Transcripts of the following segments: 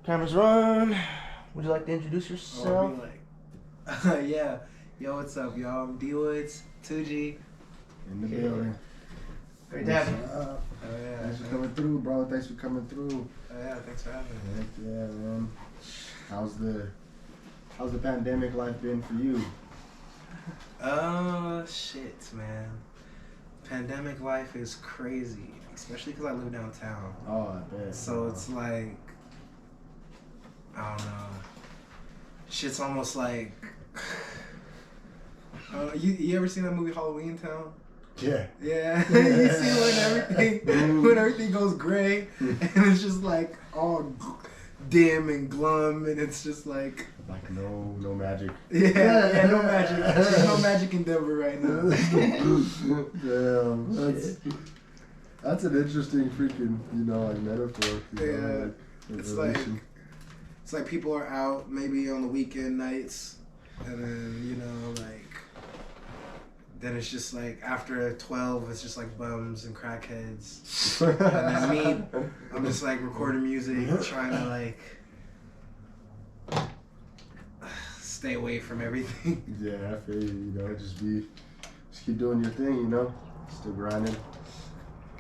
Cameras run. Would you like to introduce yourself? Yeah. Yo, what's up, y'all? I'm Dwoodz, 2G. In the building. Great to have you. Oh, yeah. Thanks for coming through, bro. Thanks for coming through. Oh, yeah, thanks for having me. Heck yeah, man. How's the pandemic life been for you? Shit, man. Pandemic life is crazy, especially because I live downtown. Oh, I bet. So it's like, I don't know. Shit's almost like, you ever seen that movie Halloween Town? Yeah. Yeah. You see when everything goes gray and it's just like all dim and glum and it's just like no magic. Yeah, no magic. There's no magic in Denver right now. Damn, that's an interesting freaking metaphor. It's like people are out maybe on the weekend nights, and then then it's just like after 12, it's just like bums and crackheads. And then me, I'm just like recording music, trying to like stay away from everything. Yeah, I feel you. Just keep doing your thing. Still grinding.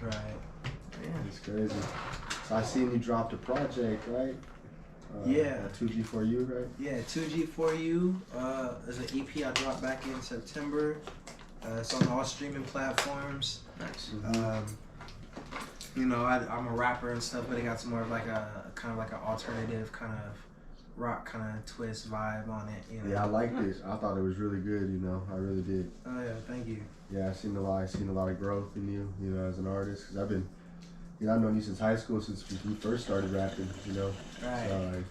Right. Yeah. It's crazy. So I seen you dropped a project, right? Yeah. 2G for you, right? Yeah, 2G for you. Is an EP I dropped back in September. It's on all streaming platforms. Nice. I'm a rapper and stuff, but it got some more of like a kind of like an alternative kind of rock kind of twist vibe on it. Yeah, I liked it. I thought it was really good. I really did. Oh yeah, thank you. Yeah, I've seen a lot of growth in you. As an artist, because I've been, I've known you since high school, since you first started rapping. Right. So like,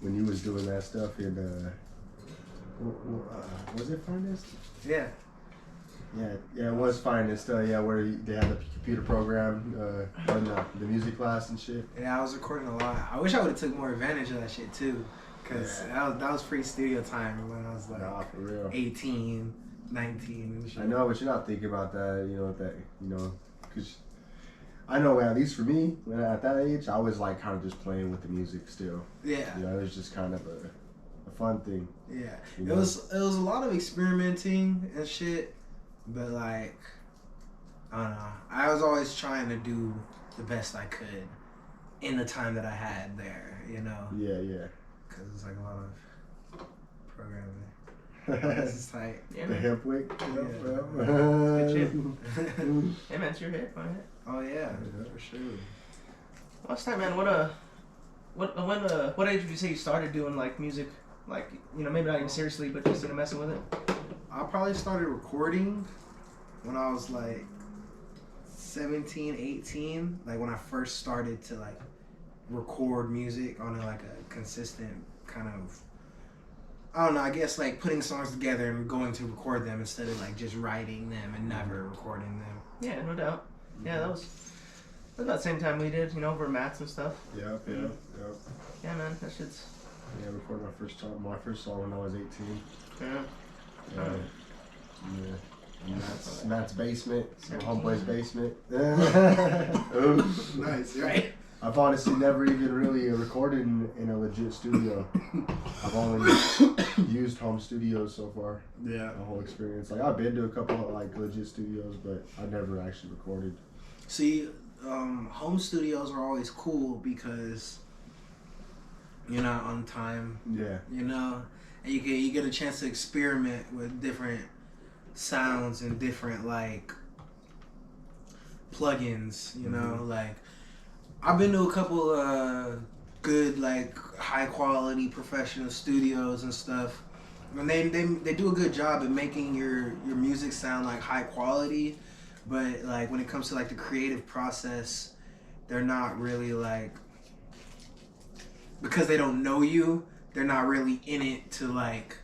when you was doing that stuff in was it Finest? Yeah. Yeah, it was Finest. Where they had the computer program, run the music class and shit. Yeah, I was recording a lot. I wish I would have took more advantage of that shit too, cause that was free studio time when I was like for real. 18, 19 and shit. I know, but you're not thinking about that. Because I know at least for me, when at that age, I was like kind of just playing with the music still. Yeah. It was just kind of a fun thing. Yeah. It was a lot of experimenting and shit. But like, I don't know. I was always trying to do the best I could in the time that I had there, Yeah. Because it's like a lot of programming. This is tight. Yeah, The man. hip wick. Good shit. Hey, man, it's your hit. Go ahead. Oh yeah, for sure. Last time, man. What age would you say you started doing like music? Like, maybe not even seriously, but just messing with it. I probably started recording when I was like 17, 18. Like when I first started to like record music on a consistent kind of, I don't know, I guess like putting songs together and going to record them instead of like just writing them and never recording them. Yeah, no doubt. Yeah, that was about the same time we did, over mats and stuff. Yep. Yeah, man, that shit's. Yeah, I recorded my first song when I was 18. Yeah. Matt's basement, my homeboy's basement. Nice, right? I've honestly never even really recorded in a legit studio. I've only used home studios so far. Yeah. The whole experience. Like I've been to a couple of like legit studios, but I never actually recorded. See, home studios are always cool because you're not on time. Yeah. And you get a chance to experiment with different sounds and different like plugins. Like I've been to a couple good like high quality professional studios and stuff, and they do a good job at making your music sound like high quality. But like when it comes to like the creative process, they're not really like, because they don't know you, they're not really in it to like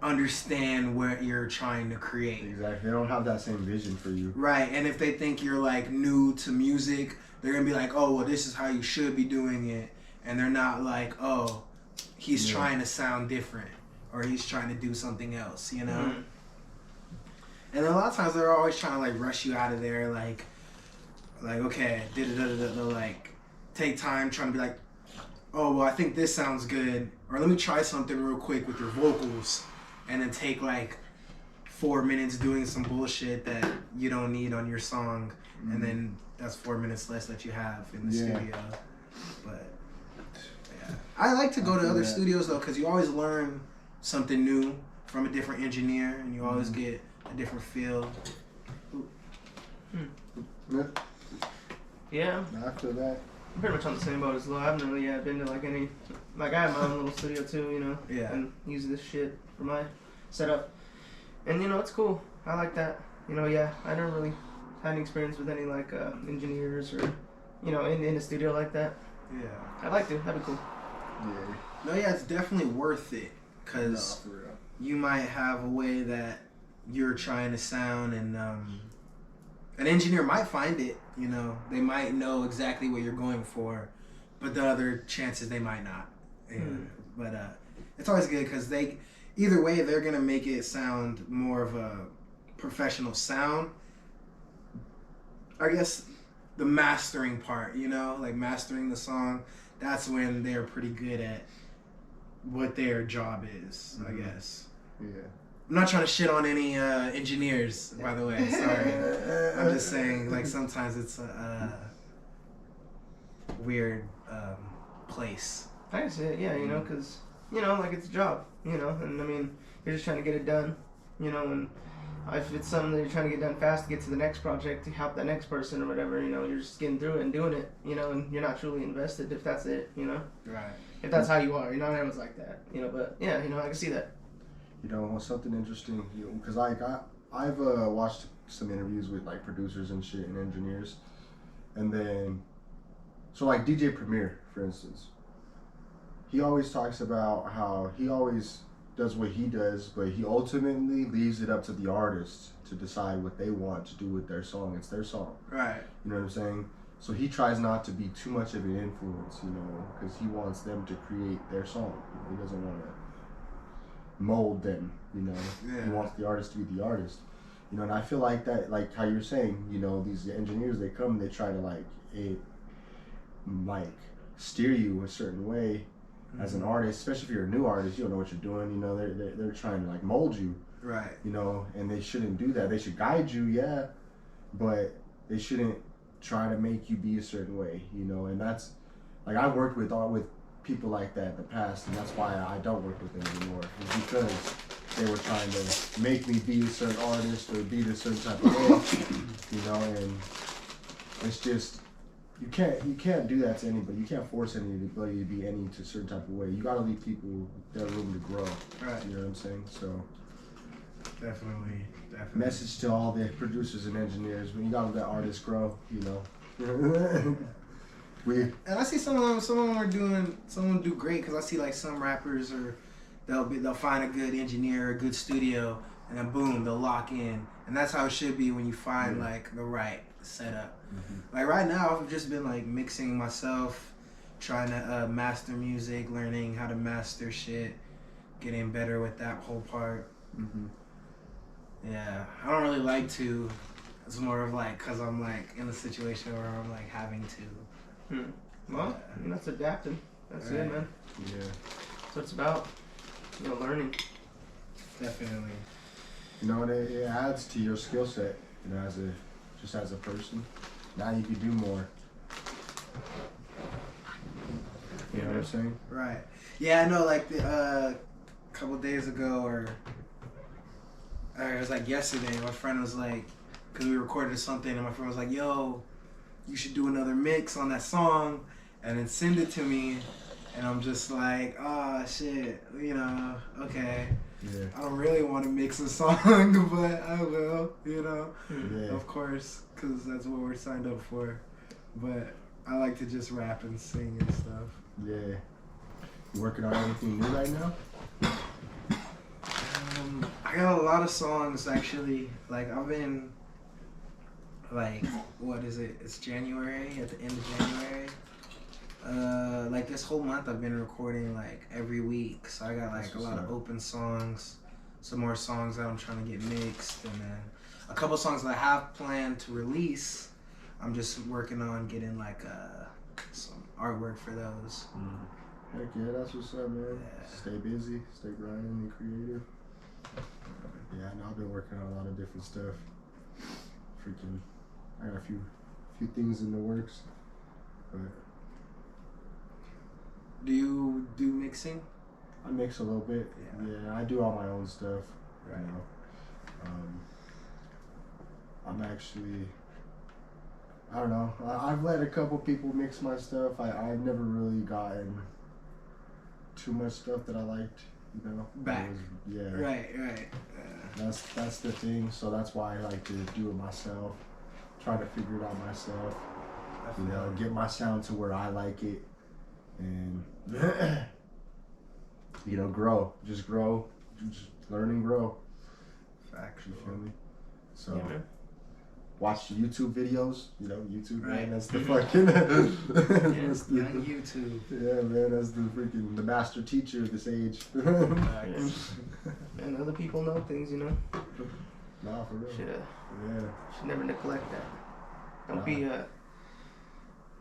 understand what you're trying to create. Exactly. They don't have that same vision for you. Right. And if they think you're like new to music, they're gonna be like, oh well, this is how you should be doing it. And they're not like, oh, he's trying to sound different or he's trying to do something else, Mm-hmm. And a lot of times they're always trying to like rush you out of there, like okay, they'll like take time trying to be like, oh, well, I think this sounds good, or let me try something real quick with your vocals, and then take like 4 minutes doing some bullshit that you don't need on your song, and then that's 4 minutes less that you have in the studio. But yeah, I like to go to other studios though, because you always learn something new from a different engineer, and you always get a different feel. Yeah. I feel that. I'm pretty much on the same boat as Lo. I haven't really been to like any, like I have my own little studio too, you know, and use this shit for my setup, and you know it's cool. I like that. You know, I never really had any experience with any like engineers or, you know, in a studio like that. Yeah, I'd like to. That'd be cool. Yeah. No, it's definitely worth it, cause you might have a way that you're trying to sound, and an engineer might find it, you know, they might know exactly what you're going for, but the other chances they might not. But it's always good because either way, they're going to make it sound more of a professional sound. I guess the mastering part, you know, like mastering the song, that's when they're pretty good at what their job is, I guess. Yeah. I'm not trying to shit on any engineers, by the way. Sorry. I'm just saying, like, sometimes it's a weird place. I can see it, yeah, you know, because, you know, like, it's a job, you know, and, I mean, you're just trying to get it done, you know, and if it's something that you're trying to get done fast to get to the next project, to help that next person or whatever, you know, you're just getting through it and doing it, you know, and you're not truly invested if that's it, you know? Right. If that's how you are, you know, everyone's like that, you know, but, yeah, you know, I can see that. You know, something interesting, you know, because like I've watched some interviews with like producers and shit and engineers, and then so like DJ Premier, for instance, he always talks about how he always does what he does, but he ultimately leaves it up to the artists to decide what they want to do with their song. It's their song, right? You know what I'm saying? So he tries not to be too much of an influence, you know, because he wants them to create their song. He doesn't want to mold them, you know. He wants the artist to be the artist, you know. And I feel like that, like how you're saying, you know, these engineers, they come, they try to like steer you a certain way as an artist, especially if you're a new artist. You don't know what you're doing, you know. They're trying to like mold you, right? You know, and they shouldn't do that. They should guide you, but they shouldn't try to make you be a certain way, you know. And that's like I worked with people like that in the past, and that's why I don't work with them anymore. It's because they were trying to make me be a certain artist or be a certain type of way, you know. And it's just you can't do that to anybody. You can't force anybody to be any to a certain type of way. You gotta leave people their room to grow. Right. You know what I'm saying? So definitely. Message to all the producers and engineers: when you gotta let artists grow, you know. And I see some of them are doing, some of them do great, because I see like some rappers they'll find a good engineer, a good studio, and then boom, they'll lock in, and that's how it should be when you find like the right setup. Like right now, I've just been like mixing myself, trying to master music, learning how to master shit, getting better with that whole part. Yeah, I don't really like to. It's more of like because I'm like in a situation where I'm like having to. Well, I mean, that's adapting. That's it, man. Yeah. That's what it's about. You know, learning. Definitely. You know, it adds to your skill set. You know, as a person. Now you can do more. You know what I'm saying? Right. Yeah, I know. Like a couple days ago, or it was like yesterday. My friend was like, because we recorded something, and my friend was like, "Yo, you should do another mix on that song and then send it to me." And I'm just like, oh shit, you know, okay. Yeah. I don't really want to mix a song, but I will, you know, of course, because that's what we're signed up for. But I like to just rap and sing and stuff. Yeah. You working on anything new right now? I got a lot of songs actually. Like I've been, like, what is it? It's January, at the end of January. Like this whole month I've been recording like every week. So I got like a lot of open songs, some more songs that I'm trying to get mixed, and then a couple songs that I have planned to release. I'm just working on getting like some artwork for those. Heck yeah, that's what's up, man. Yeah. Stay busy, stay grinding and creative. Yeah, I know I've been working on a lot of different stuff. Freaking, I got a few things in the works, but Do you do mixing? I mix a little bit. Yeah, I do all my own stuff. Right. You know, I'm actually, I don't know. I've let a couple people mix my stuff. I've never really gotten too much stuff that I liked. You know, Back. Yeah. Right. That's the thing. So that's why I like to do it myself. Try to figure it out myself. You know, get my sound to where I like it, and you know, grow. Just learn and grow. Factual. You feel me? So Yeah, man. watch YouTube videos. You know, YouTube, Right. man. That's the fucking. That's the, On YouTube. yeah, man. That's the master teacher of this age. And other people know things, you know. Nah, for real. Should never neglect that. Don't be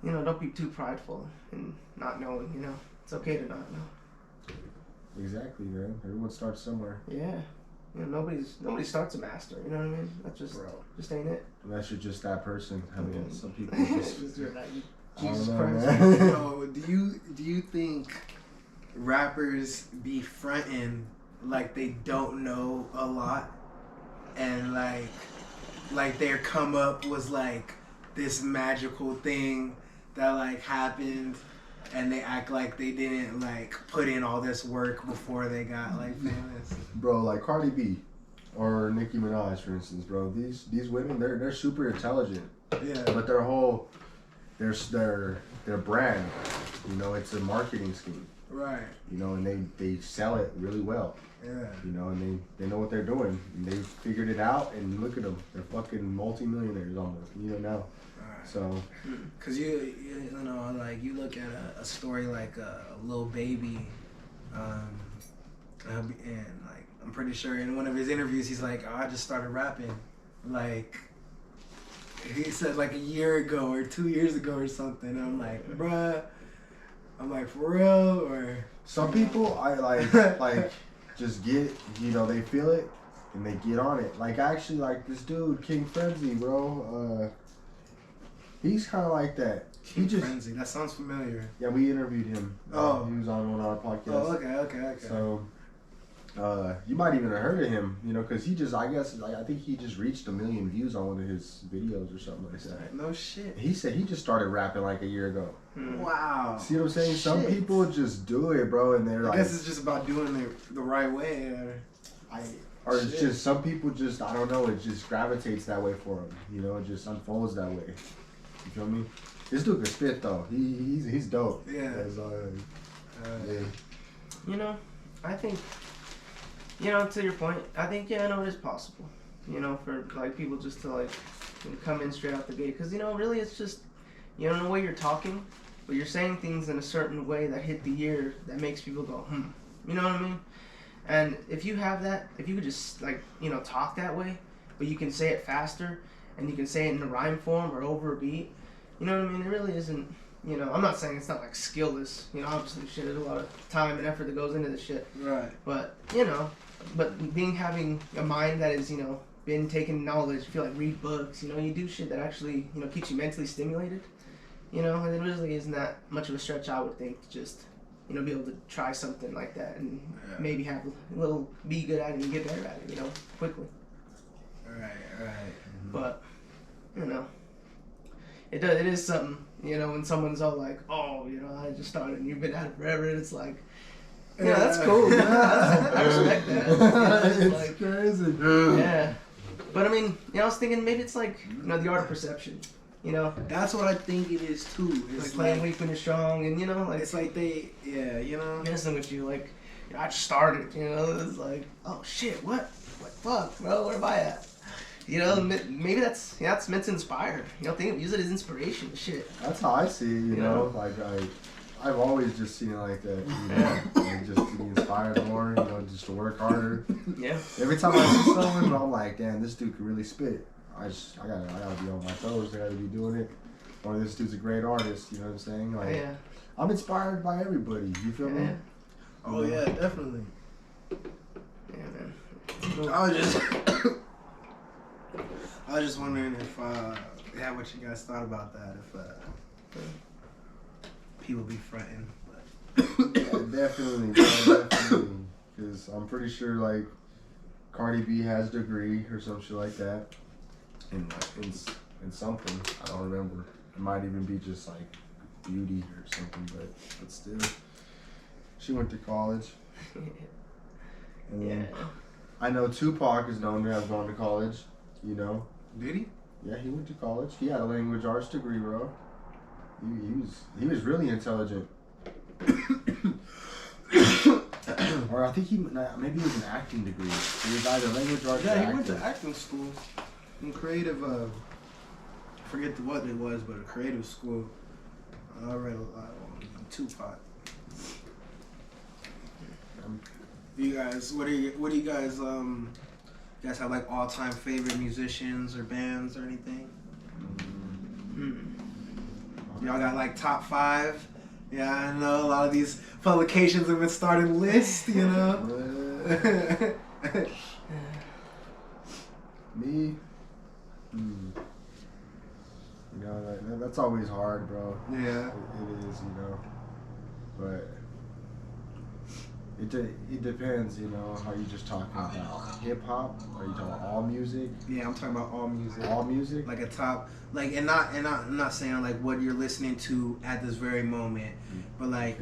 don't be too prideful in not knowing, you know. It's okay to not know. Exactly, man. Everyone starts somewhere. Yeah. You know, nobody starts a master, you know what I mean? That's just ain't it. Unless you're just that person. I mean, some people just. You're not, I don't Jesus know, Christ. man. So, do you think rappers be fronting like they don't know a lot, and like their come up was like this magical thing that like happened, and they act like they didn't like put in all this work before they got like famous? Bro, like Cardi B or Nicki Minaj, for instance, bro. These women, they're super intelligent. Yeah. But their brand, you know, it's a marketing scheme. Right. You know, and they sell it really well. Yeah. You know, and they know what they're doing. And they figured it out, and look at them. They're fucking multi-millionaires almost, you know, now. Right. So. Cause you know, like you look at a story like Lil Baby, and like I'm pretty sure in one of his interviews he's like, oh, I just started rapping, like he said like a year ago or 2 years ago or something. And I'm like, bruh, for real? Or Some people I like just get, you know, they feel it and they get on it. Like actually, like this dude King Frenzy, bro. He's kind of like that. King Frenzy. That sounds familiar. Yeah, we interviewed him. Oh. He was on one of our podcasts. Oh, okay. So, you might even have heard of him, you know, because I think he just reached 1 million views on one of his videos or something like that. No shit. He said he just started rapping like a year ago. Wow. See what I'm saying? Shit. Some people just do it, bro, and they're I like. guess it's just about doing it the right way. Or it's just some people just, I don't know, it just gravitates that way for them. You know, it just unfolds that way. You feel me? This dude can spit though. He's dope. Yeah. Yeah. You know, I think, you know, to your point, I think, yeah, I know it is possible, you know, for, like, people just to, like, come in straight out the gate. Because, you know, really it's just, you know, in the way you're talking, but you're saying things in a certain way that hit the ear that makes people go, You know what I mean? And if you have that, if you could just, like, you know, talk that way, but you can say it faster, and you can say it in a rhyme form or over a beat, you know what I mean? It really isn't, you know, I'm not saying it's not like skillless, you know, obviously shit, there's a lot of time and effort that goes into this shit. Right. But, you know, having a mind that is, you know, been taking knowledge, you feel like read books, you know, you do shit that actually, you know, keeps you mentally stimulated, you know, and it really isn't that much of a stretch, I would think, to just, you know, be able to try something like that and maybe have a little, be good at it and get better at it, you know, quickly. Right. But, you know, it is something, you know, when someone's all like, oh, you know, I just started and you've been at it forever, and it's like, yeah, that's cool. I respect that. You know, It's like, crazy. yeah. But I mean, you know, I was thinking maybe it's like, you know, the art of perception. You know, That's what I think it is too. It's like playing weak when you're strong, and you know, like it's like you know. messing with you. Like, you know, I just started. You know, it's like, oh shit, what fuck, bro? Where am I at? You know, maybe that's meant to inspire. You know, use it as inspiration. Shit. That's how I see it, you know? Like, I've always just seen it like that, you know? Like, just to be inspired more, you know, just to work harder. Yeah. Every time I see someone, I'm like, damn, this dude can really spit. I gotta be on my toes. I gotta be doing it. Or this dude's a great artist, you know what I'm saying? Like, Yeah. I'm inspired by everybody. You feel me? Oh yeah, definitely. Yeah, man. I was just wondering if what you guys thought about that, if people be fronting. Yeah, definitely, definitely. Because I'm pretty sure like Cardi B has a degree or some shit like that, in something. I don't remember. It might even be just like beauty or something, but still, she went to college. Yeah. I know Tupac is known to have gone to college. You know. Did he? Yeah, he went to college. He had a language arts degree, bro. He was really intelligent. Or I think maybe it was an acting degree. He was either language arts. Yeah, or he acting. went to acting school. In creative, I forget what it was, but a creative school. I read a lot on Tupac. You guys, what do you guys you guys have like all time favorite musicians or bands or anything? Y'all got like top 5? Yeah, I know a lot of these publications have been starting lists, you know. Me? You know, that's always hard, bro. Yeah. It is, you know. But it depends, you know, how you just talking about hip-hop. Are you talking about all music? Yeah, I'm talking about all music. All music? Like a top, like, and I'm not saying like what you're listening to at this very moment, but like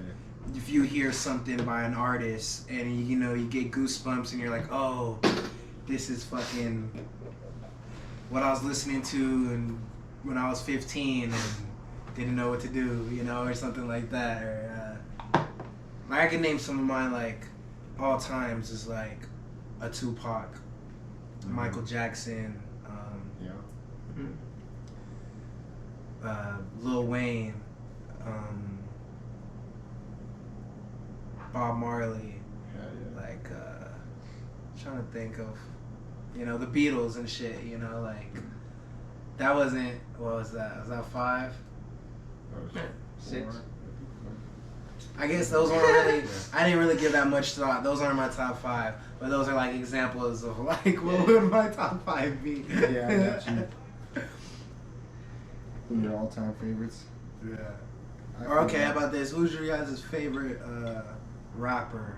if you hear something by an artist and you know you get goosebumps and you're like, oh, this is fucking what I was listening to and when I was 15 and didn't know what to do, you know, or something like that. Or like I can name some of mine like all times is like a Tupac, Michael Jackson, Lil Wayne, Bob Marley, like trying to think of, you know, the Beatles and shit, you know, like that wasn't, what was that? Was that 5? 6. I guess those weren't really, I didn't really give that much thought. Those aren't my top 5, but those are like examples of like, what would my top 5 be? Yeah, I got you. Who are your all-time favorites? Yeah. Or okay, how about this? Who's your guys' favorite rapper?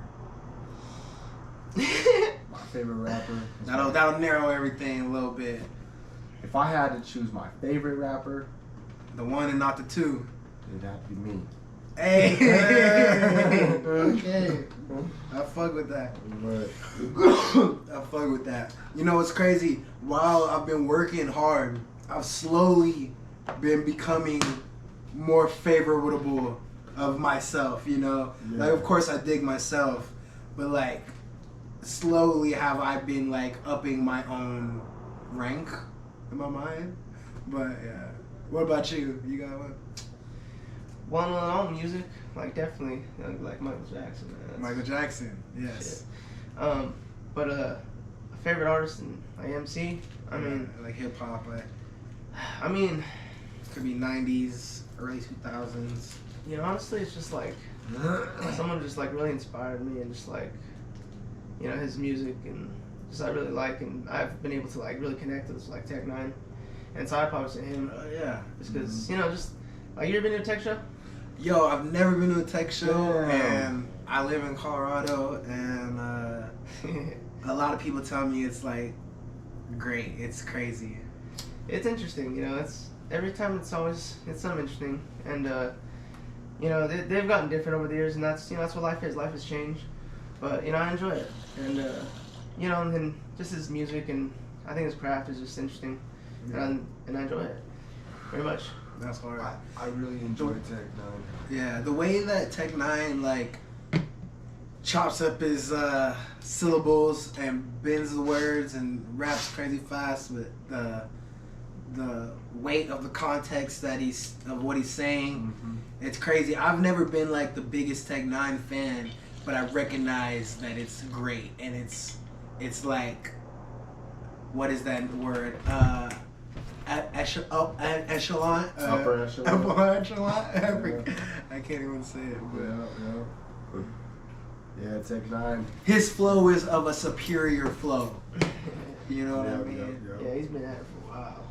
My favorite rapper. That'll narrow everything a little bit. If I had to choose my favorite rapper, the one and not the two, it'd have to be me. Hey. Okay. I fuck with that. I fuck with that. You know what's crazy? While I've been working hard, I've slowly been becoming more favorable of myself, you know? Yeah. Like, of course I dig myself, but like, slowly have I been like upping my own rank in my mind. But yeah. What about you? You got what? Well, all music, like definitely, like Michael Jackson. Man. Michael Jackson, yes. Shit. But a favorite artist in like MC. I mean, like hip hop. Like, I mean, could be 90s, early 2000s. You know, honestly, it's just like someone just like really inspired me and just like, you know, his music and just I really like, and I've been able to like really connect with like Tech Nine, and so I probably say him. Yeah. Just because you know, just like you ever been to a tech show? Yo, I've never been to a tech show, and I live in Colorado, and a lot of people tell me it's like great. It's crazy. It's interesting, you know. It's every time it's something interesting, and you know they've gotten different over the years, and that's that's what life is. Life has changed, but you know I enjoy it, and you know, and just his music and I think his craft is just interesting, and I enjoy it very much. That's hard. I really enjoy Tech Nine. Yeah, the way that Tech Nine like chops up his syllables and bends the words and raps crazy fast with the weight of the context that of what he's saying. Mm-hmm. It's crazy. I've never been like the biggest Tech Nine fan, but I recognize that it's great, and it's like, what is that word? echelon. Upper echelon. Upper echelon. I can't even say it. But Yeah, Tech 9. his flow is of a superior flow. You know what I mean? Yeah, he's been at it for a while.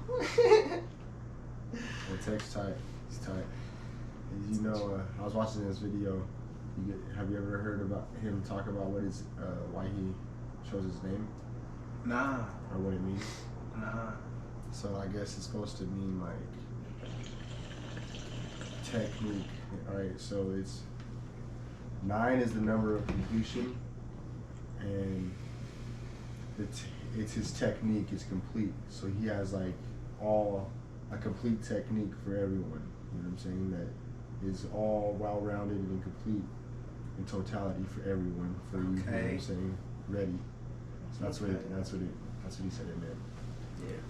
Well, Tech's tight. He's tight. You know, I was watching this video. Have you ever heard about him talk about why he chose his name? Nah. Or what it means? Nah. So I guess it's supposed to mean like technique. Alright, so it's 9 is the number of completion, and it's his technique is complete. So he has like a complete technique for everyone. You know what I'm saying? That is all well-rounded and complete in totality for everyone. For you, you know what I'm saying? Ready. So that's what he said it meant. Yeah.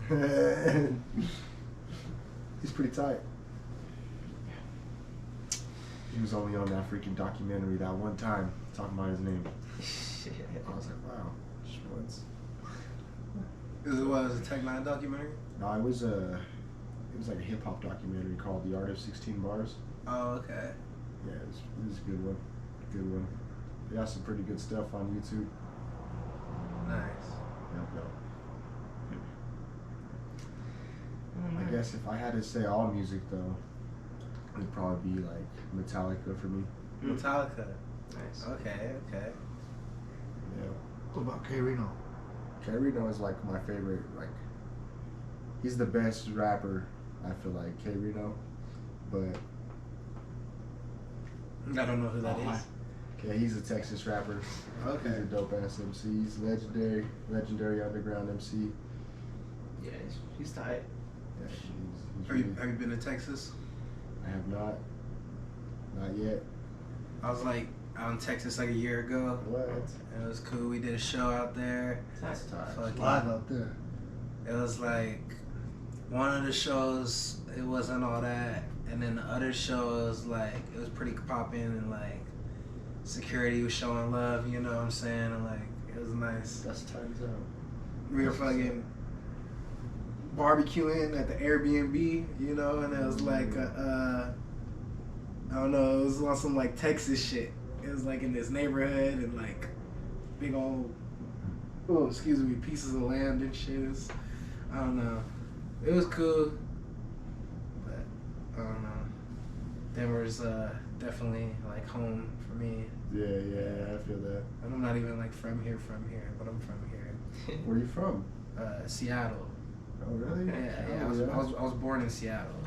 10-9. He's pretty tight. He was only on that freaking documentary that one time talking about his name. I was like, wow, Schmutz. It was a Tech 9 documentary? No, it was like a hip hop documentary called The Art of 16 Bars. Oh, okay. Yeah, it was a good one. Good one. They got some pretty good stuff on YouTube. Nice. Yep. I guess if I had to say all music though, it'd probably be like Metallica for me. Metallica. Nice. Okay. Yeah. What about K Reno? K Reno is like my favorite. Like, he's the best rapper. I feel like K Reno, but I don't know who that is. Yeah, he's a Texas rapper. Okay. He's a dope ass MC. He's legendary underground MC. Yeah, he's tight. Yeah, he's Have you been to Texas? I have not yet. I was like out in Texas like a year ago. What? It was cool. We did a show out there. That's tight. Fucking- Live out there. It was like one of the shows, it wasn't all that, and then the other show was like it was pretty popping, and like security was showing love. You know what I'm saying? And like it was nice. That's times out. We were fucking barbecuing at the Airbnb, you know, and it was like I don't know, it was on some like Texas shit. It was like in this neighborhood and like big old pieces of land and shit. I don't know. It was cool, but I don't know. Denver's definitely like home for me. Yeah, I feel that. And I'm not even like from here, but I'm from here. Where are you from? Seattle. Oh, really? Yeah. I was born in Seattle.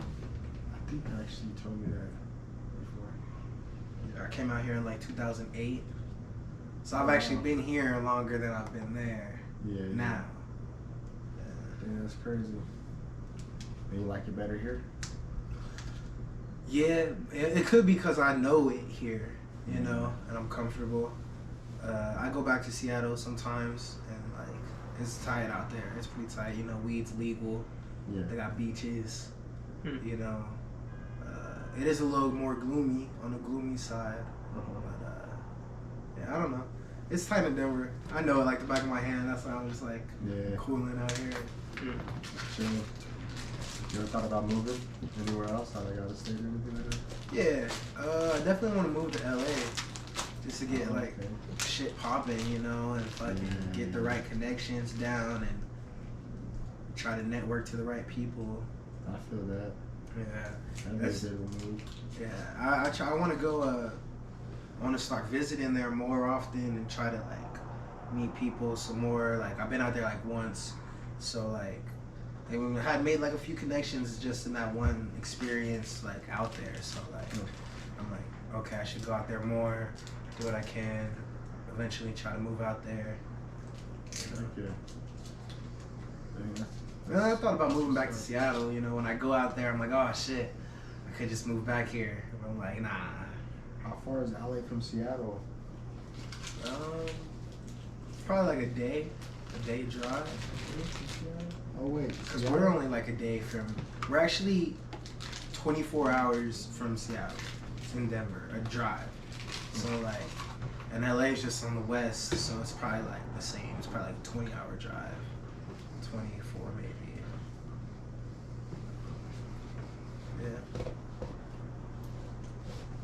I think actually you told me that before. I came out here in like 2008. So I've actually been here longer than I've been there. Yeah. Now. Yeah, that's crazy. And you like it better here? Yeah, it could be because I know it here, you know, and I'm comfortable. I go back to Seattle sometimes, and like it's tight out there. It's pretty tight. You know, weed's legal. Yeah. They got beaches. You know, it is a little more gloomy on the gloomy side. But yeah, I don't know. It's tight in Denver. I know it like the back of my hand. That's why I'm just like cooling out here. Chill. You ever thought about moving anywhere else? Out of state or anything like that? Yeah, I definitely want to move to LA just to get like shit popping, you know, and fucking get the right connections down and try to network to the right people. I feel that. Yeah, That's a bit of a move. Yeah, I want to go. I want to start visiting there more often and try to like meet people some more. Like I've been out there like once, so like. And we had made like a few connections just in that one experience, like out there. So like, I'm like, okay, I should go out there more, do what I can, eventually try to move out there. You know? And I thought about moving back to Seattle. You know, when I go out there, I'm like, oh shit, I could just move back here. But I'm like, nah. How far is LA from Seattle? Probably like a day drive. Oh wait, Because we're only like a day from, we're actually 24 hours from Seattle. It's in Denver, a drive. So like, and LA is just on the west, so it's probably like the same. It's probably like a 20-hour drive, 24 4 maybe.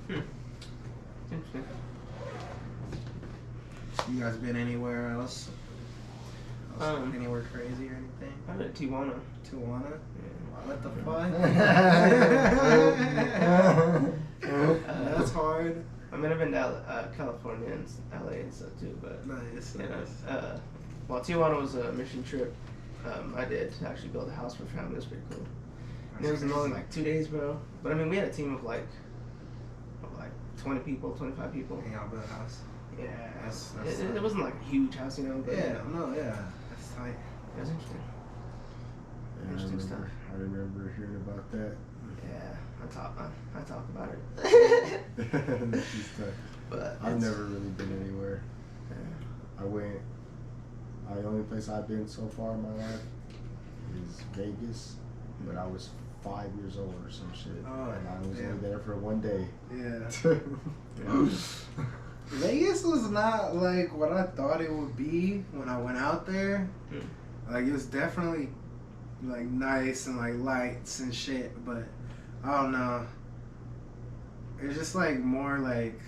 Yeah. Interesting. You guys been anywhere else? Anywhere crazy or anything? I went to Tijuana. Tijuana? Yeah. What the fuck? That's hard. I mean, I've been to California and LA and stuff too, but Nice. you know, well, Tijuana was a mission trip. I did actually build a house for family. It was pretty cool. And it was only like 2 days, bro. But I mean, we had a team of like 20 people, 25 people. Hang out, build a house. Yeah, That's it wasn't like a huge house, you know. But, Yeah, you know, that's tight. it was interesting. Yeah, Interesting stuff. I remember hearing about that. Yeah, I talk about it. That's just tough. But I've never really been anywhere. Yeah. The only place I've been so far in my life is Vegas, but I was 5 years old or some shit. Oh, and I was damn. only there for 1 day. Yeah. Vegas was not like what I thought it would be when I went out there. Like it was definitely like nice and like lights and shit, but I don't know. It was just like more like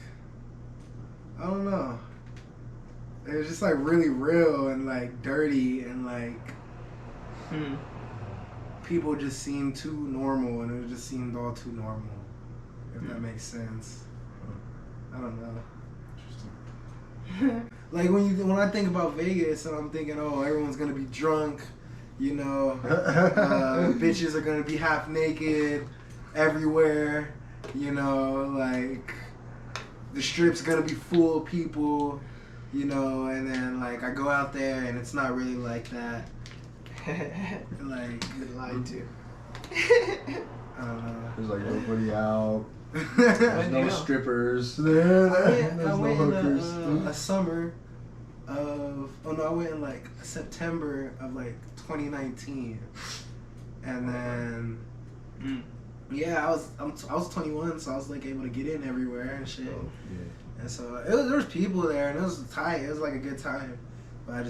I don't know. It was just like really real and like dirty and like people just seemed too normal and it just seemed all too normal. If that makes sense. I don't know. Like when I think about Vegas and I'm thinking, oh, everyone's gonna be drunk, you know, bitches are gonna be half naked everywhere, you know, like the strip's gonna be full of people, you know, and then like I go out there and it's not really like that. Like Been lied to. I don't know. There's like nobody out. Where'd There's you no go? strippers. I There's no went hookers. in a summer of I went in like September of like 2019, and then yeah, I was 21, so I was like able to get in everywhere and shit. Yeah. And so there was people there, and it was tight. It was like a good time, but I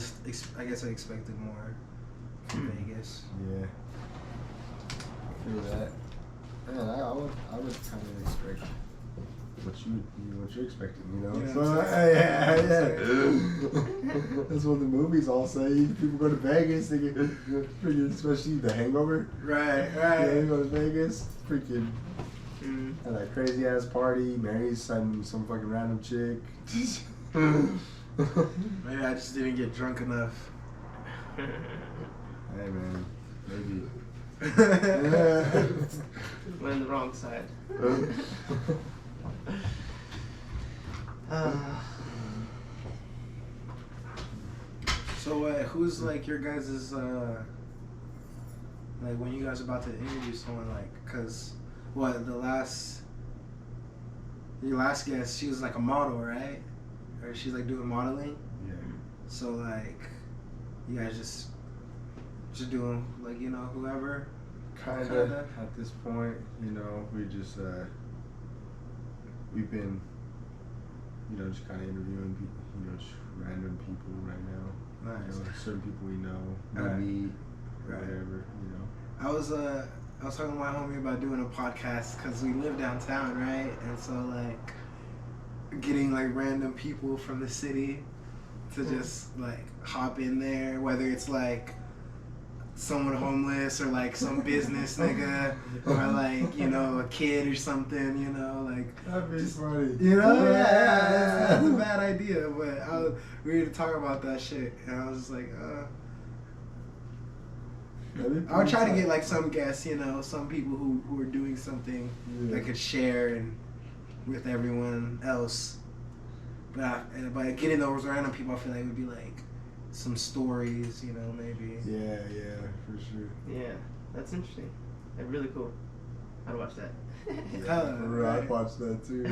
guess I expected more from Vegas. Yeah. I feel that. Man, I would kind of expect what you're expecting, you know. Yeah, So that's what the movies all say. People go to Vegas, they get freaking, especially The Hangover. Right. Yeah, they go to Vegas, freaking have that crazy ass party, marry some fucking random chick. Maybe I just didn't get drunk enough. Hey man, maybe. Went on the wrong side. So who's like your guys's like when you guys about to interview someone, like, cause what your last guest, she was like a model, right? Or she's like doing modeling. Yeah. So like you guys just doing like, you know, whoever. Kinda. At this point, you know, we just we've been, you know, just kind of interviewing people, you know, just random people right now. Nice. You know, certain people we know, Right. meet, or Right. whatever, you know. I was talking to my homie about doing a podcast because we live downtown, right? And so like getting like random people from the city to just like hop in there, whether it's like someone homeless or like some business nigga or like, you know, a kid or something, you know, like That'd be funny. you know, that's a bad idea, but we were to talk about that shit, and I was just like, I would try to get like some guests, you know, some people who are doing something that could share and with everyone else. But by getting those random people, I feel like it would be like some stories, you know, maybe. Yeah, for sure. Yeah, that's interesting. That's really cool. I'd watch that. Yeah, for real, I'd watch that too.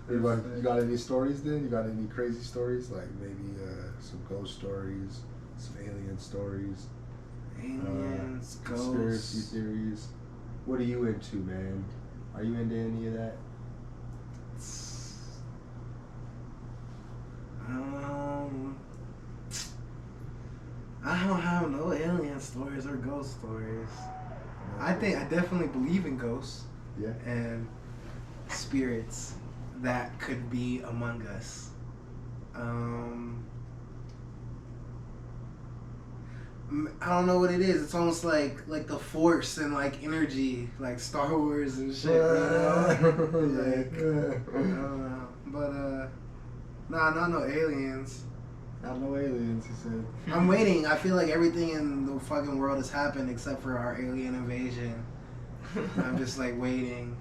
You got any stories then? You got any crazy stories? Like maybe some ghost stories, some alien stories, Aliens, conspiracy ghosts. theories. What are you into, man? Are you into any of that? I I don't have no alien stories or ghost stories. I definitely believe in ghosts. Yeah. And spirits that could be among us. I don't know what it is. It's almost like the Force and like energy, like Star Wars and shit. You know? Like, I don't know, but nah, not no aliens. Not no aliens, he said. I'm waiting. I feel like everything in the fucking world has happened except for our alien invasion. I'm just like waiting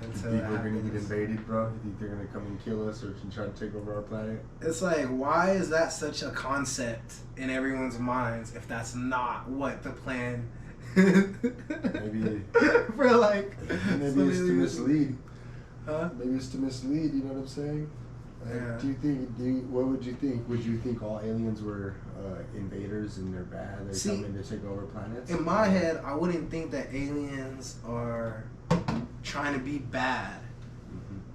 until You think that we're gonna happens. get invaded, bro? You think they're gonna come and kill us or try to take over our planet? It's like, why is that such a concept in everyone's minds if that's not what the plan Maybe for like maybe it's to mislead. Huh? Maybe it's to mislead. You know what I'm saying? Yeah. What would you think? Would you think all aliens were invaders and they're bad? They're See, coming to take over planets? In my head, I wouldn't think that aliens are trying to be bad.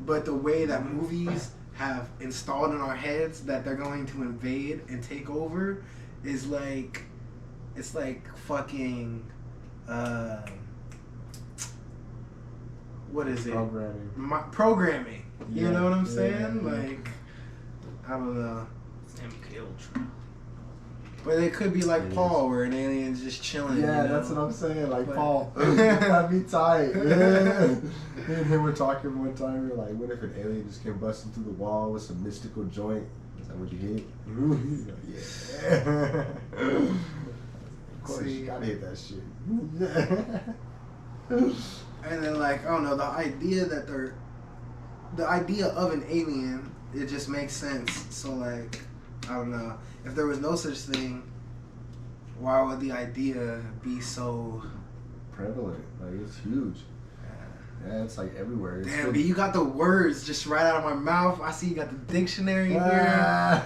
But the way that movies have installed in our heads that they're going to invade and take over is like, it's like fucking, what is it? Programming. Programming. You Yeah, know what I'm yeah, saying? yeah. Like, I don't know. It's MK Ultra. But it could be like It Paul, where an alien's just chilling. Yeah, you know? that's what I'm saying. Like But- Paul, that'd be tight. Yeah. Me and him were talking one time. We were like, "What if an alien just came busting through the wall with some mystical joint? Is that what you hit?" He's like, yeah. Of course, See. you gotta hit that shit. And then like, I don't know, the idea of an alien, it just makes sense. So like, I don't know. If there was no such thing, why would the idea be so Prevalent, like it's huge. Yeah, it's like everywhere. It's damn, but you got the words just right out of my mouth. I see you got the dictionary here. I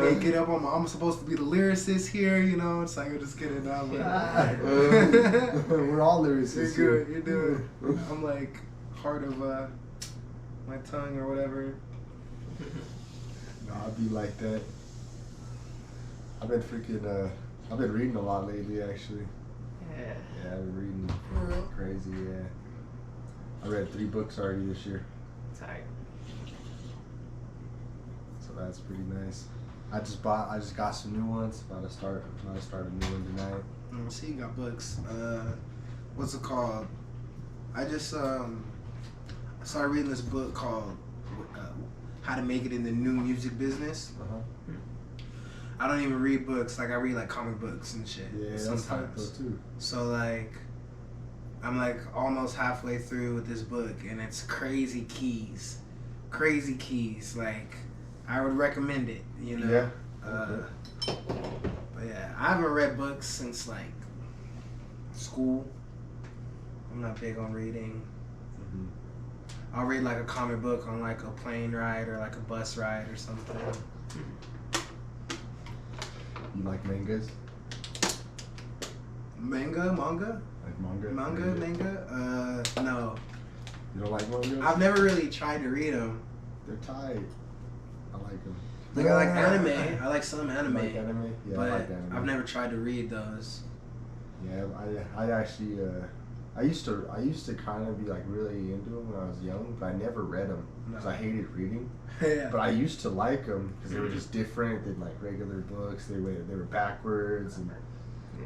need to get up on I'm supposed to be the lyricist here, you know. It's like, I'm just kidding. Now, We're all you're lyricists. good. You're doing. I'm like heart of my tongue or whatever. No, I'll be like that. I've been I've been reading a lot lately, actually. Yeah. Yeah, I've been reading For real? crazy, yeah. I read 3 books already this year, Tight. so that's pretty nice. I just got some new ones. About to start a new one tonight. See, you got books. What's it called? I just started reading this book called How to Make It in the New Music Business. Uh-huh. I don't even read books. Like, I read like comic books and shit. Yeah, that's tight sometimes. though too. So like, I'm like almost halfway through with this book, and it's crazy keys. Like, I would recommend it. You know. Yeah. But yeah, I haven't read books since like school. I'm not big on reading. Mm-hmm. I'll read like a comic book on like a plane ride or like a bus ride or something. You like mangas? Manga? Like manga? Manga? No. You don't like mangas? I've never really tried to read them. They're tight. I like them. Like, I like anime. I like some anime. You like anime? Yeah, But I like anime. I've never tried to read those. Yeah, I actually I used to kind of be like really into them when I was young, but I never read them because I hated reading. Yeah. But I used to like them because they were just different than like regular books. They were backwards, and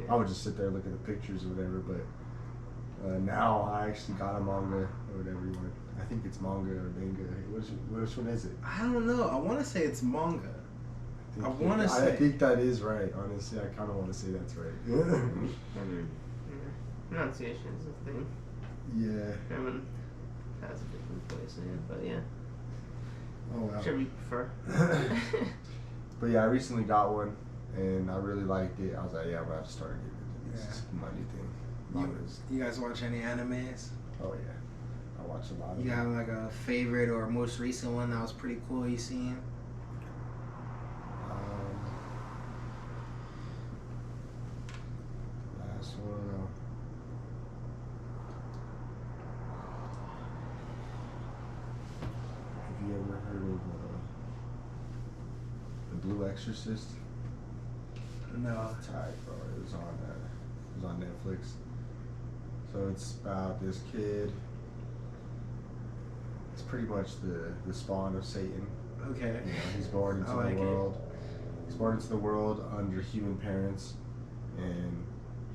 I would just sit there and look at the pictures or whatever. But now I actually got a manga or whatever you want. I think it's manga or manga. Which one is it? I don't know. I want to say it's manga. I think that is right. Honestly, I kind of want to say that's right. Pronunciation is a thing. Yeah. German has a different place in it, but yeah. Oh wow. Whichever you prefer. But yeah, I recently got one, and I really liked it. I was like, yeah, I'm about to start getting it. This is my new thing. Mangas. You guys watch any animes? Oh yeah, I watch a lot of You them. have like a favorite or most recent one that was pretty cool you seen? Last one. Have you ever heard of The Blue Exorcist? No. Tight, bro. It was on Netflix. So it's about this kid. It's pretty much the spawn of Satan. Okay. You know, he's born into the world. He's born into the world under human parents, and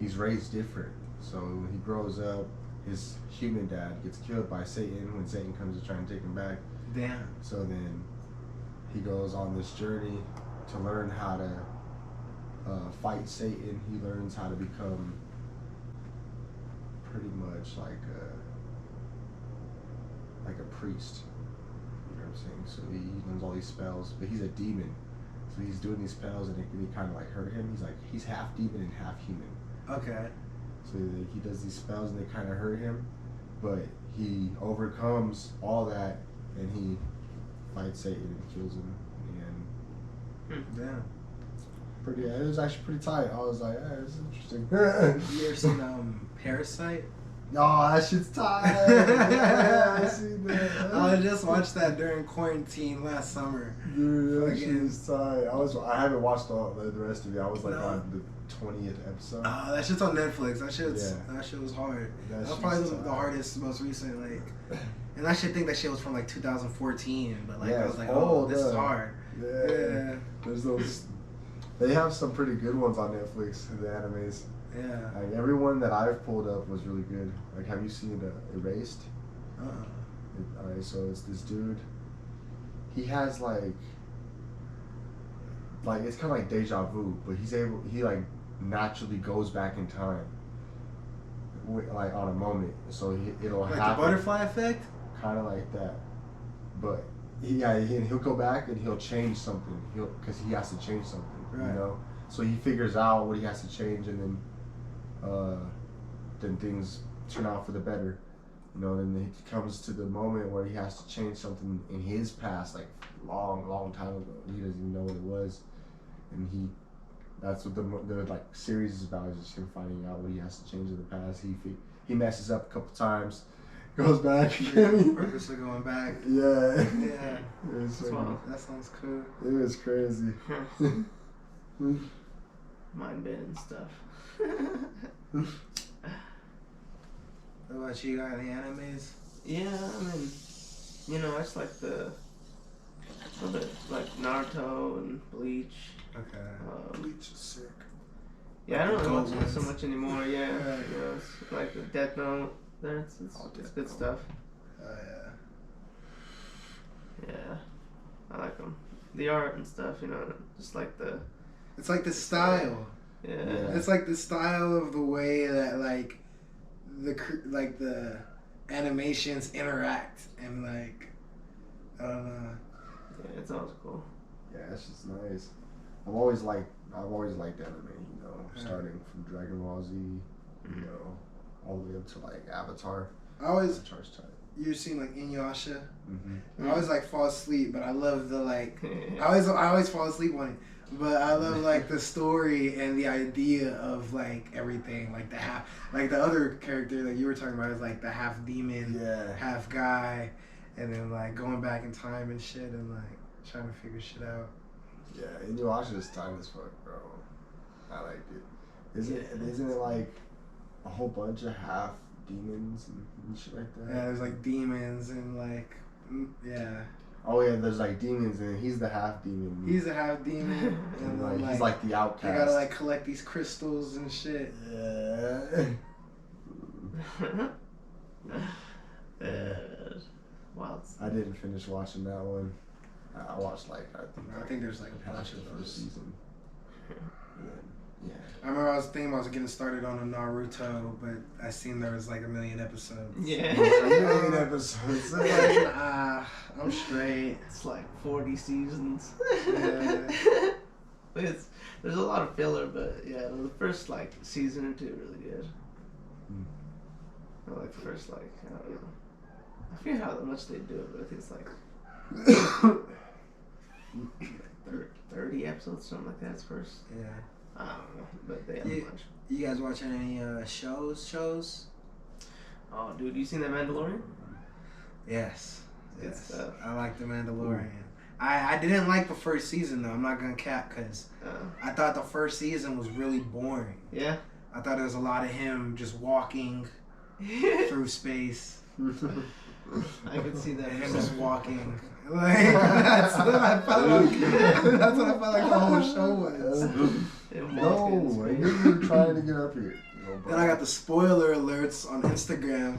he's raised different. So when he grows up, his human dad gets killed by Satan when Satan comes to try and take him back. Damn. So then he goes on this journey to learn how to fight Satan. He learns how to become pretty much like a priest. You know what I'm saying? So he learns all these spells, but he's a demon. So he's doing these spells, and they kind of like hurt him. He's half demon and half human. Okay. So he does these spells, and they kind of hurt him, but he overcomes all that, and he fights Satan and kills him. And Damn. it was actually pretty tight. I was like, this is interesting. You ever seen Parasite? Oh, that shit's tight. Yeah, I seen that. I just watched that during quarantine last summer. Dude, that shit is tight. I haven't watched the rest of it. I was like on the 20th episode. Oh, that shit's on Netflix. That shit was hard. That was probably the hardest, most recent, and I should think that shit was from 2014, but I was like, this is hard. Yeah. There's those. They have some pretty good ones on Netflix, the animes. Yeah. Like, everyone that I've pulled up was really good. Like, have you seen Erased? Alright, so it's this dude. He has it's kind of like deja vu, but he naturally goes back in time, on a moment. So it'll happen. Like the butterfly effect? Kind of like that, but he'll go back and he'll change something. Because he has to change something, right. You know. So he figures out what he has to change, and then things turn out for the better. You know, then he comes to the moment where he has to change something in his past, long time ago. He doesn't even know what it was, and that's what the series is about. Is just him finding out what he has to change in the past. He messes up a couple times, goes back. Purposely going back. Yeah. Yeah. That sounds cool. It was crazy. Mind bending stuff. What about you? Got any animes? Yeah, I mean, I just like a little bit like Naruto and Bleach. Okay. Bleach is sick. Yeah, I don't really watch it so much anymore. Yeah, it's like the Death Note. It's good stuff. Oh yeah. Yeah, I like them. The art and stuff, just like the. It's like the style. Yeah. It's like the style of the way that the animations interact and I don't know. Yeah, it's always cool. Yeah, it's just nice. I've always liked anime. Starting from Dragon Ball Z, all the way up to Avatar. Avatar's tight. You've seen Inuyasha? Mm-hmm. I always fall asleep, but I love the I always fall asleep on it. But I love the story and the idea of everything, the half, the other character that you were talking about is the half demon, half guy, and then going back in time and shit and trying to figure shit out. Yeah, Inuyasha is tight as fuck, bro. I liked it. Isn't it a whole bunch of half demons and shit like that? Yeah, there's demons and yeah. Oh yeah, there's demons and he's the half demon. He's a half demon and he's the outcast. They gotta collect these crystals and shit. Yeah. Wild. I didn't finish watching that one. I watched I think there's a bunch of those. Season. Yeah. I remember I was thinking about getting started on a Naruto, but I seen there was a million episodes. Yeah. A million episodes. I'm straight. It's 40 seasons. Yeah. There's a lot of filler, but yeah, the first season or two really good. I like the first I don't know. I forget how much they do it, but I think it's 30 episodes, something like that. It's first. Yeah. I don't know, but they have a bunch. You guys watching any shows? Oh, dude, you seen that Mandalorian? Yes. Good stuff. I like The Mandalorian. I didn't like the first season though. I'm not gonna cap because I thought the first season was really boring. Yeah. I thought there was a lot of him just walking through space. I could see that. Him just walking. Like that's what I felt like. That's what I felt like the whole show was. No, I knew you were trying to get up here. No, then I got the spoiler alerts on Instagram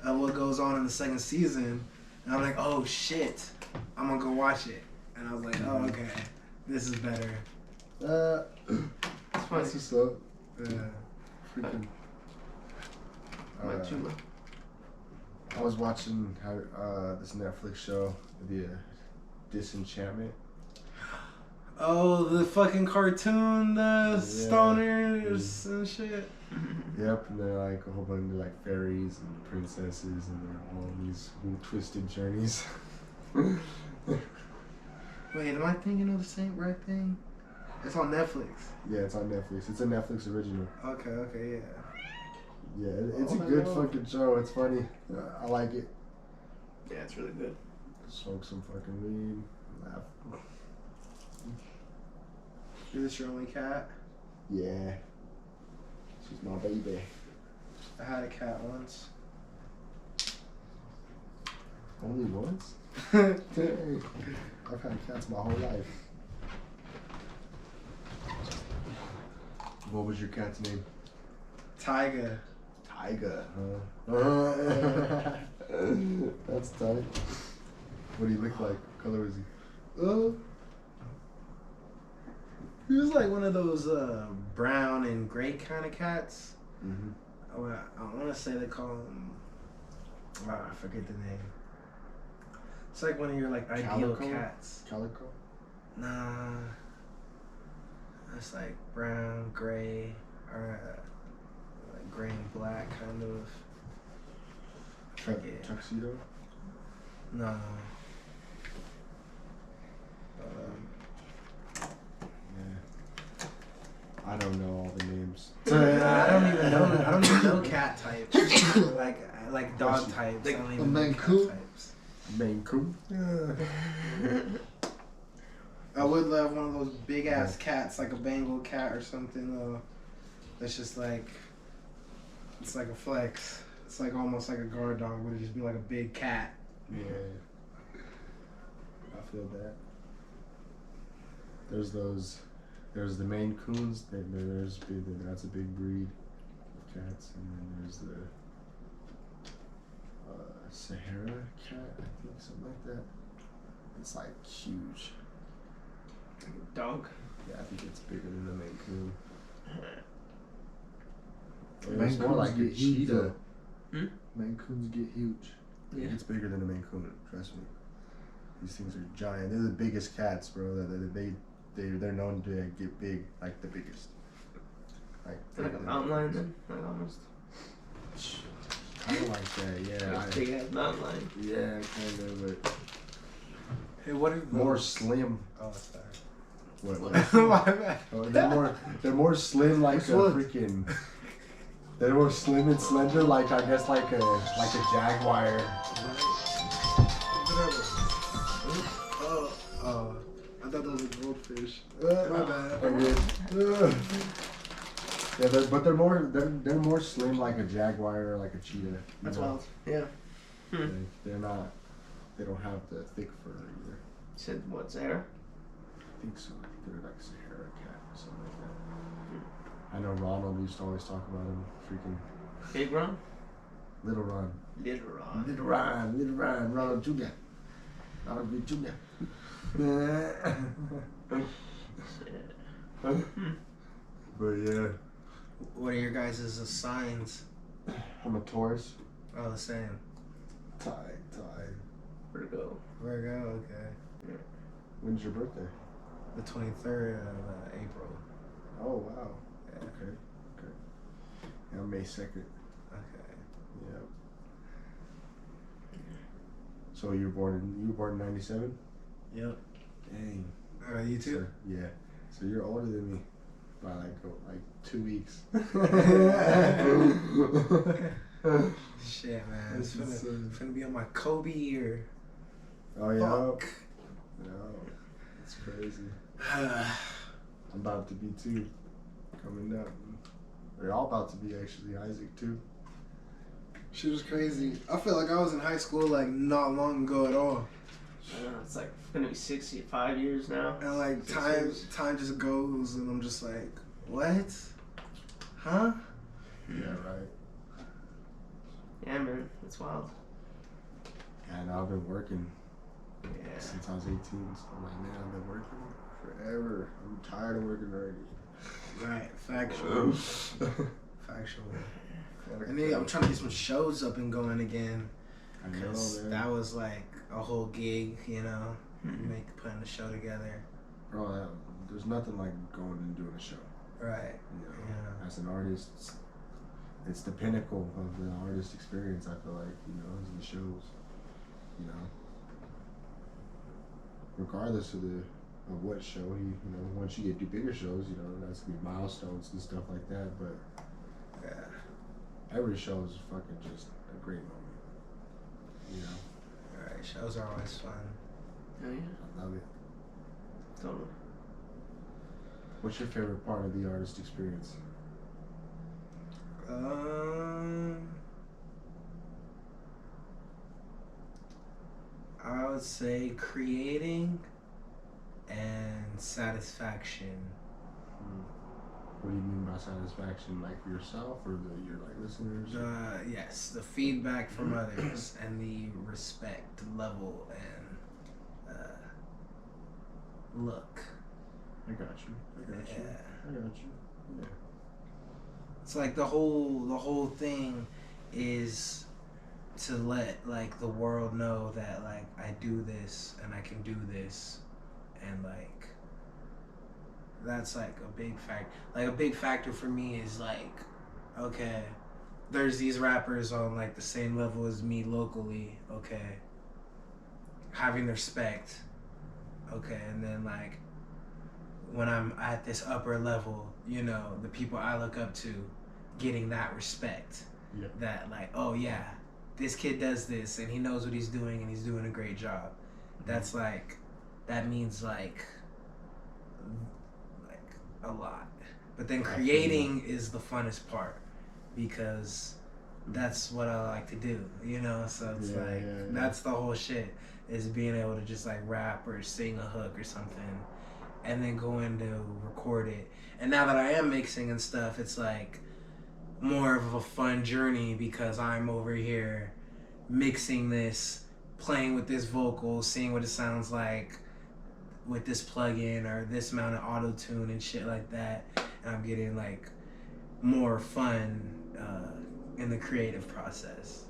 of what goes on in the second season, and I'm like, oh shit, I'm gonna go watch it. And I was like, oh okay, this is better. It's funny. What's up? Freaking. Chula. I was watching this Netflix show, the Disenchantment. Oh, the fucking cartoon, the stoners and shit. Yep, and they're like a whole bunch of like fairies and princesses, and they're all on these twisted journeys. Wait, am I thinking of the same right thing? It's on Netflix. Yeah, it's on Netflix. It's a Netflix original. Okay, yeah. Yeah, it's a good fucking show. It's funny. I like it. Yeah, it's really good. Smoke some fucking weed. Laugh. Is this your only cat? Yeah. She's my baby. I had a cat once. Only once? Dang. I've had cats my whole life. What was your cat's name? Tiger. Tiger, huh? That's tight. What do you look like? What color was he? He was like one of those brown and gray kind of cats. Mm-hmm. I want to say they call him. I forget the name. It's like one of your like ideal Calico? cats. Calico? Nah. It's like brown, gray, or like gray and black kind of. Tuxedo? No. Yeah. I don't know all the names. I don't even know cat types. like dog types. Like I don't a even know Maine cat Coon? types. Maine Coon? I would love one of those big ass cats, like a Bengal cat or something though. That's just like, it's like a flex. It's like almost like a guard dog, but it'd just be like a big cat. Yeah. I feel that. There's the Maine Coons. That's a big breed of cats, and then there's the Sahara cat, I think, something like that. It's like huge. Like a dog. Yeah, I think it's bigger than the Maine Coon. Maine It's more Coons like a get huge, cheetah. though. Maine Coons get huge. Yeah. It's bigger than the Maine Coon. Trust me. These things are giant. They're the biggest cats, bro. They're known to get big, like the biggest. Like a mountain lion then? Like almost. Kind of like that, yeah. Like a big ass mountain lion. Yeah, kind of, but Hey, what are more slim. Oh, sorry. What? My bad. Oh, they're more slim, like Which a one? freaking. They're more slim and slender, like I guess like a jaguar. Oh, I thought that was a goldfish. My bad. Okay. Yeah, they're more slim, like a jaguar or like a cheetah. That's you know? wild. Yeah. They're not. They don't have the thick fur either. You said what, Sahara? I think so. I think they're like Sahara cat or something like that. I know Ronald used to always talk about him. Freaking Big Ron? Little Ron. Little Ron. Little Ron, Ronald Jr. Ronald Jr. But yeah. What are your guys' signs? I'm a Taurus. Oh, the same. Tie. Virgo. Virgo, okay. When's your birthday? The 23rd of April. Oh wow. Yeah. Okay. Yeah, May 2nd. Okay. Yeah. So you were born in '97? Yep. Dang. You too? So, yeah. So you're older than me by like 2 weeks. Shit, man. It's finna be on my Kobe year. Oh yeah. Fuck. No, it's crazy. I'm about to be too, coming up. They're all about to be actually. Isaac too. Shit was crazy. I feel like I was in high school like not long ago at all. I don't know, it's like gonna be 65 years now. And like 6 time years. just goes and I'm just like, what? Huh? Yeah, right. Yeah, man, it's wild. And I've been working Yeah. since I was 18. So I'm like, man, I've been working forever. I'm tired of working already. Right. Factual. Factual. And then I'm trying to get some shows up and going again. I know, Cause man. that was like a whole gig, you know, putting a show together. Bro, there's nothing like going and doing a show. Right. You know, Yeah. as an artist, it's the pinnacle of the artist experience. I feel like, you know, is the shows. You know, regardless of what show, you know, once you get to bigger shows, you know, that's gonna be milestones and stuff like that. But Yeah. every show is fucking just a great moment. You know, Right. Shows are always fun. Oh, yeah. I love it. Totally. What's your favorite part of the artist experience? I would say creating and satisfaction. What do you mean by satisfaction? Like for yourself or your like listeners? Yes, the feedback from others and the respect level and look. I got you. I got you. Yeah. I got you. Yeah. It's like the whole thing is to let like the world know that like I do this and I can do this, and like that's like a big factor. Like a big factor for me is like, okay, there's these rappers on like the same level as me locally, okay, having the respect, okay, and then like when I'm at this upper level, you know, the people I look up to getting that respect. Yeah. That like, oh yeah, this kid does this and he knows what he's doing and he's doing a great job. That's like, that means like a lot. But then creating is the funnest part because that's what I like to do, you know? So it's that's the whole shit, is being able to just like rap or sing a hook or something and then go in to record it. And now that I am mixing and stuff, it's like more of a fun journey because I'm over here mixing this, playing with this vocal, seeing what it sounds like with this plugin or this amount of auto-tune and shit like that. And I'm getting like more fun in the creative process,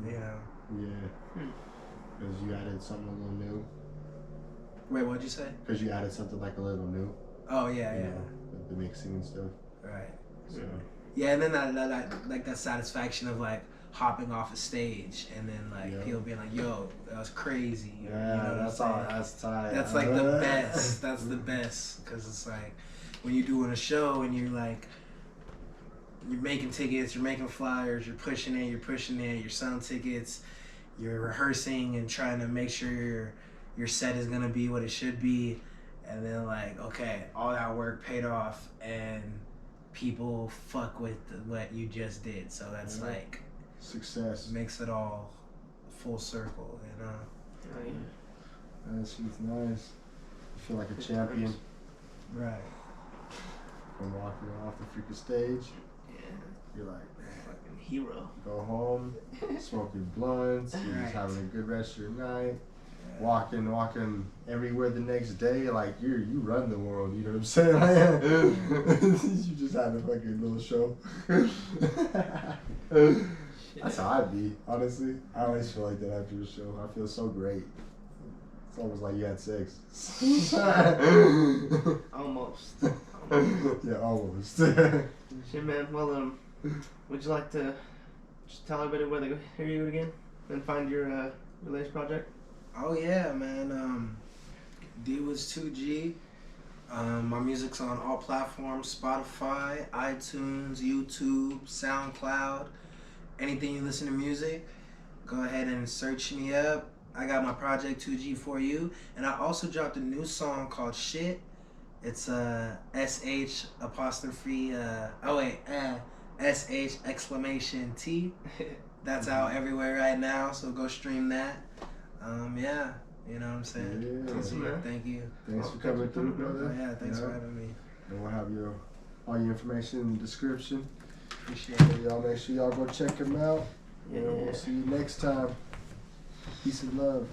you know? Yeah. Because you added something a little new. Wait, what'd you say? Because you added something like a little new. Oh, yeah, you yeah. know, the mixing and stuff. Right. So. Yeah, and then that like that satisfaction of like hopping off a stage and then like people being like, "Yo, that was crazy." Yeah, you know that's all. That's tight. That's like the best. That's the best because it's like when you're doing a show and you're like you're making tickets, you're making flyers, you're pushing it, you're selling tickets, you're rehearsing and trying to make sure your set is gonna be what it should be, and then like okay, all that work paid off and people fuck with what you just did, so that's like success. Makes it all full circle, you know. Oh, yeah. That shit's nice. You feel like a champion. Right. From walking off the freaking stage. Yeah. You're like, Fucking hero. go home, smoking blunts, you're just having a good rest of your night. Walking everywhere the next day, like you run the world, you know what I'm saying? You just had a fucking little show. That's how I'd be, honestly. I always feel like that after a show. I feel so great. It's almost like you had sex. Almost. Yeah, almost. Shit, man. Well, would you like to just tell everybody where they go hear you again and find your latest project? Oh yeah, man. Dwoodz 2G. My music's on all platforms: Spotify, iTunes, YouTube, SoundCloud. Anything you listen to music, go ahead and search me up. I got my project 2G for you, and I also dropped a new song called Shit. It's SH apostrophe SH exclamation T. That's out everywhere right now, so go stream that. Yeah, you know what I'm saying. Yeah. Awesome, man. Thank you. Thanks for coming through, brother. Oh, yeah, thanks for having me. And we'll have all your information in the description. Appreciate it. So y'all make sure y'all go check him out. Yeah. And we'll see you next time. Peace and love.